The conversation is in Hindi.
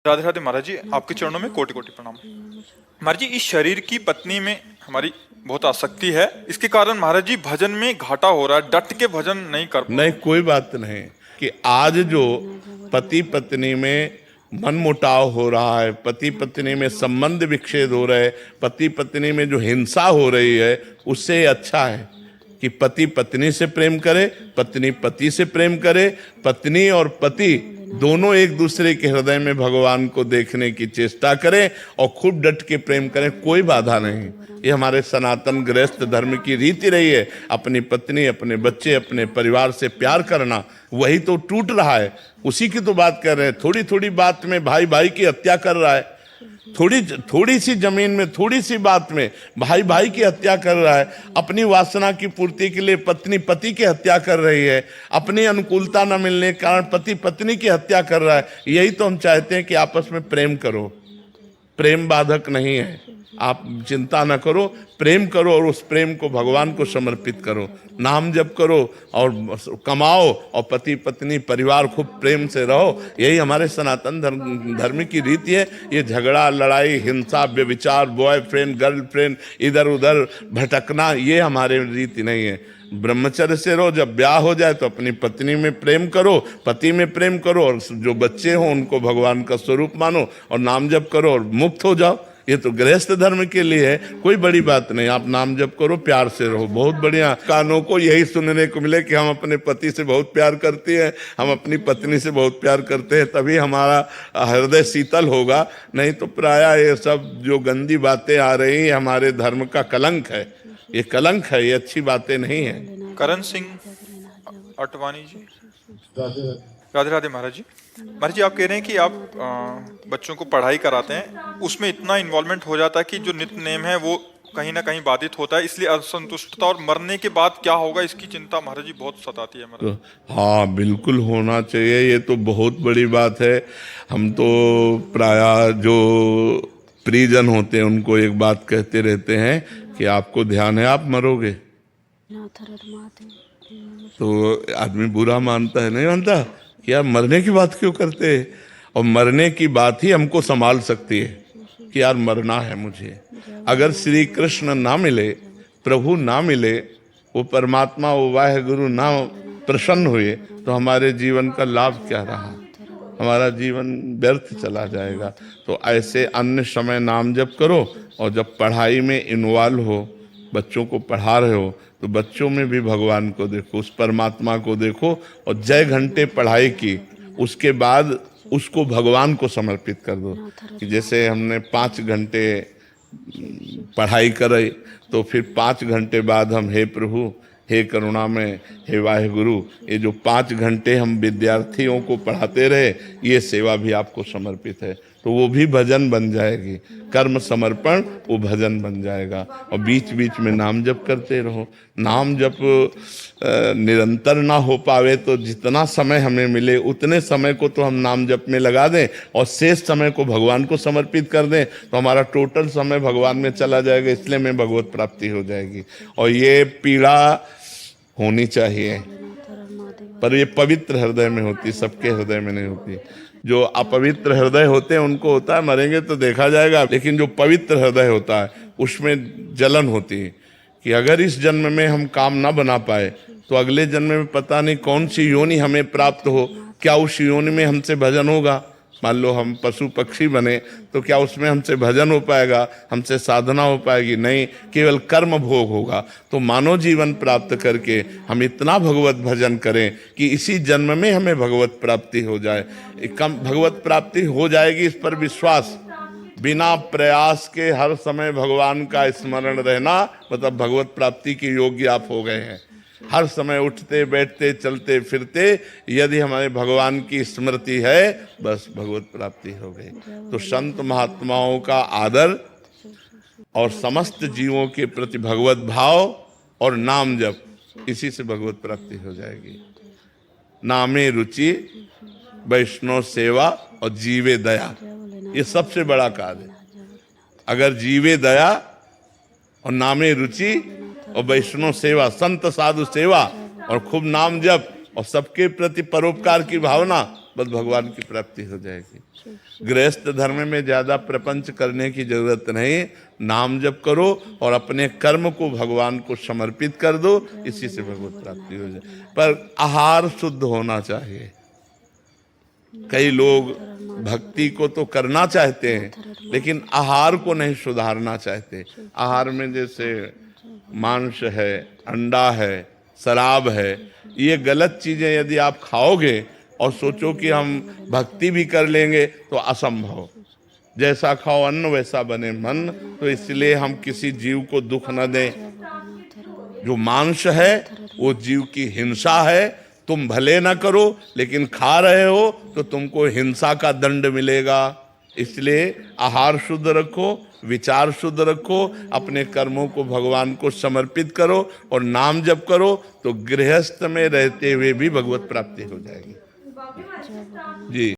राधे राधे महाराज जी, आपके चरणों में कोटि कोटि प्रणाम। महाराज जी, इस शरीर की पत्नी में हमारी बहुत आसक्ति है, इसके कारण महाराज जी भजन में घाटा हो रहा है, डट के भजन नहीं कर पा नहीं, कोई बात नहीं कि आज जो पति पत्नी में मनमुटाव हो रहा है, पति पत्नी में संबंध विच्छेद हो रहे, पति पत्नी में जो हिंसा हो रही है, उससे अच्छा है कि पति पत्नी से प्रेम करे, पत्नी पति से प्रेम करे, पत्नी और पति दोनों एक दूसरे के हृदय में भगवान को देखने की चेष्टा करें और खूब डट के प्रेम करें। कोई बाधा नहीं। ये हमारे सनातन गृहस्थ धर्म की रीति रही है। अपनी पत्नी, अपने बच्चे, अपने परिवार से प्यार करना, वही तो टूट रहा है। उसी की तो बात कर रहे हैं। थोड़ी थोड़ी बात में भाई भाई की हत्या कर रहा है, थोड़ी सी जमीन में, थोड़ी सी बात में भाई भाई की हत्या कर रहा है। अपनी वासना की पूर्ति के लिए पत्नी पति की हत्या कर रही है। अपनी अनुकूलता न मिलने के कारण पति पत्नी की हत्या कर रहा है। यही तो हम चाहते हैं कि आपस में प्रेम करो। प्रेम बाधक नहीं है, आप चिंता न करो, प्रेम करो और उस प्रेम को भगवान को समर्पित करो। नाम जप करो और कमाओ और पति पत्नी परिवार खूब प्रेम से रहो। यही हमारे सनातन धर्म की रीति है। ये झगड़ा, लड़ाई, हिंसा, व्यभिचार, बॉयफ्रेंड गर्लफ्रेंड, इधर उधर भटकना, ये हमारे रीति नहीं है। ब्रह्मचर्य से रहो। जब ब्याह हो जाए तो अपनी पत्नी में प्रेम करो, पति में प्रेम करो, और जो बच्चे हों उनको भगवान का स्वरूप मानो और नाम जप करो और मुक्त हो जाओ। ये तो गृहस्थ धर्म के लिए है, कोई बड़ी बात नहीं। आप नाम जप करो, प्यार से रहो, बहुत बढ़िया। कानों को यही सुनने को मिले कि हम अपने पति से बहुत प्यार करते हैं, हम अपनी पत्नी से बहुत प्यार करते हैं, तभी हमारा हृदय शीतल होगा। नहीं तो प्रायः ये सब जो गंदी बातें आ रही है हमारे धर्म का कलंक है। ये कलंक है, ये अच्छी बातें नहीं है। करण सिंह अटवानी जी, राधे राधे महाराज जी। महाराज जी, आप कह रहे हैं कि आप बच्चों को पढ़ाई कराते हैं, उसमें इतना इन्वॉल्वमेंट हो जाता है कि जो नित्य नेम है वो कहीं ना कहीं बाधित होता है, इसलिए असंतुष्टता और मरने के बाद क्या होगा इसकी चिंता महाराज जी बहुत सताती है महाराज। हाँ, बिल्कुल होना चाहिए। ये तो बहुत बड़ी बात है। हम तो प्रायः जो परिजन होते हैं उनको एक बात कहते रहते हैं कि आपको ध्यान है आप मरोगे। तो आदमी बुरा मानता है, नहीं मानता कि यार मरने की बात क्यों करते हैं। और मरने की बात ही हमको संभाल सकती है कि यार मरना है मुझे। अगर श्री कृष्ण ना मिले, प्रभु ना मिले, वो परमात्मा, वो वाहेगुरु ना प्रसन्न हुए, तो हमारे जीवन का लाभ क्या रहा। हमारा जीवन व्यर्थ चला जाएगा। तो ऐसे अन्य समय नाम जप करो, और जब पढ़ाई में इन्वॉल्व हो, बच्चों को पढ़ा रहे हो, तो बच्चों में भी भगवान को देखो, उस परमात्मा को देखो। और जय घंटे पढ़ाई की, उसके बाद उसको भगवान को समर्पित कर दो। कि जैसे हमने 5 घंटे पढ़ाई कराई, तो फिर 5 घंटे बाद हम, हे प्रभु, हे करुणामय, हे वाहेगुरु, ये जो 5 घंटे हम विद्यार्थियों को पढ़ाते रहे, ये सेवा भी आपको समर्पित है। तो वो भी भजन बन जाएगी। कर्म समर्पण वो भजन बन जाएगा। और बीच बीच में नाम जप करते रहो। नाम जप निरंतर ना हो पावे तो जितना समय हमें मिले उतने समय को तो हम नाम जप में लगा दें, और शेष समय को भगवान को समर्पित कर दें, तो हमारा टोटल समय भगवान में चला जाएगा। इसलिए में भगवत प्राप्ति हो जाएगी। और ये पीड़ा होनी चाहिए, पर ये पवित्र हृदय में होती, सबके हृदय में नहीं होती। जो अपवित्र हृदय होते हैं उनको होता है मरेंगे तो देखा जाएगा, लेकिन जो पवित्र हृदय होता है उसमें जलन होती है कि अगर इस जन्म में हम काम ना बना पाए तो अगले जन्म में पता नहीं कौन सी योनि हमें प्राप्त हो। क्या उस योनि में हमसे भजन होगा। मान लो हम पशु पक्षी बने, तो क्या उसमें हमसे भजन हो पाएगा, हमसे साधना हो पाएगी? नहीं, केवल कर्म भोग होगा। तो मानव जीवन प्राप्त करके हम इतना भगवत भजन करें कि इसी जन्म में हमें भगवत प्राप्ति हो जाए। कम भगवत प्राप्ति हो जाएगी, इस पर विश्वास। बिना प्रयास के हर समय भगवान का स्मरण रहना, मतलब भगवत प्राप्ति के योग्य आप हो गए हैं। हर समय उठते बैठते चलते फिरते यदि हमारे भगवान की स्मृति है, बस भगवत प्राप्ति हो गई। तो संत महात्माओं का आदर और समस्त जीवों के प्रति भगवत भाव और नाम जप, इसी से भगवत प्राप्ति हो जाएगी। नामे रुचि, वैष्णव सेवा और जीवे दया, ये सबसे बड़ा कार्य है। अगर जीवे दया और नामे रुचि और वैष्णव सेवा, संत साधु सेवा और खूब नाम जप और सबके प्रति परोपकार की भावना, बस भगवान की प्राप्ति हो जाएगी। गृहस्थ धर्म में ज्यादा प्रपंच करने की जरूरत नहीं, नाम जप करो और अपने कर्म को भगवान को समर्पित कर दो, इसी से भगवत प्राप्ति हो जाए। पर आहार शुद्ध होना चाहिए। कई लोग भक्ति को तो करना चाहते हैं लेकिन आहार को नहीं सुधारना चाहते। आहार में जैसे मांस है, अंडा है, शराब है, ये गलत चीजें यदि आप खाओगे और सोचो कि हम भक्ति भी कर लेंगे तो असंभव। जैसा खाओ अन्न वैसा बने मन, तो इसलिए हम किसी जीव को दुख न दें। जो मांस है वो जीव की हिंसा है, तुम भले ना करो लेकिन खा रहे हो तो तुमको हिंसा का दंड मिलेगा। इसलिए आहार शुद्ध रखो, विचार शुद्ध रखो, अपने कर्मों को भगवान को समर्पित करो और नाम जप करो, तो गृहस्थ में रहते हुए भी भगवत प्राप्ति हो जाएगी। जी।